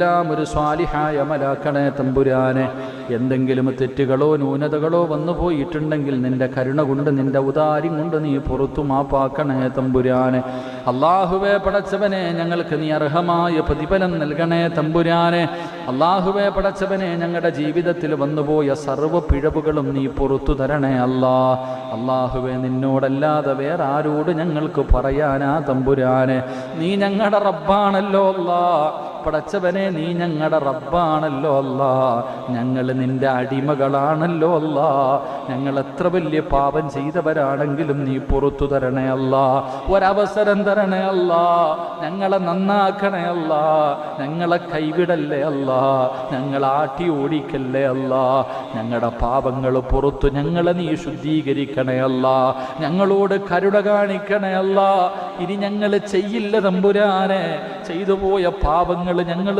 എല്ലാം ഒരു സ്വാലിഹായ അമലാക്കണേ തമ്പുരാനെ. എന്തെങ്കിലും തെറ്റുകളോ ന്യൂനതകളോ വന്നു പോയിട്ടുണ്ടെങ്കിൽ നിന്റെ കരുണ കൊണ്ട് നിന്റെ ഉദാര്യം കൊണ്ട് നീ പുറത്തു മാപ്പാക്കണേ തമ്പുരാനെ. അള്ളാഹുവേ പടച്ചവനെ, ഞങ്ങൾക്ക് നീ അർഹമായ പ്രതിഫലം നൽകണേ തമ്പുരാനെ. അള്ളാഹുവേ പടച്ചവനെ, ഞങ്ങളുടെ ജീവിതത്തിൽ വന്നുപോയ സർവ്വ പിഴവുകളും നീ പുറത്തു തരണേ അല്ലാ. അള്ളാഹുവേ, നിന്നോടല്ലാതെ വേറെ ആരോട് ഞങ്ങൾക്ക് പറയാനാ തമ്പുരാനെ? നീ ഞങ്ങളുടെ റബ്ബാണല്ലോ അല്ലാ. പടച്ചവനെ, നീ ഞങ്ങളുടെ റബ്ബാണല്ലോ അല്ലാ. ഞങ്ങൾ നിന്റെ അടിമകളാണല്ലോ അല്ലാ. ഞങ്ങൾ എത്ര വലിയ പാപം ചെയ്തവരാണെങ്കിലും നീ പുറത്തു തരണേ അല്ലാ. ഒരവസരം തരണേ അല്ലാ. ഞങ്ങളെ നന്നാക്കണേ അല്ലാ. ഞങ്ങളെ കൈവിടല്ലേ അല്ലാ. ഞങ്ങളെ ആട്ടി ഓടിക്കല്ലേ അല്ലാ. ഞങ്ങളുടെ പാപങ്ങൾ പുറത്തു ഞങ്ങളെ നീ ശുദ്ധീകരിക്കണേ അല്ലാ. ഞങ്ങളോട് കരുണ കാണിക്കണേ അല്ലാ. ഇനി ഞങ്ങൾ ചെയ്യില്ല തമ്പുരാനെ. ചെയ്തു പോയ പാപങ്ങൾ ഞങ്ങൾ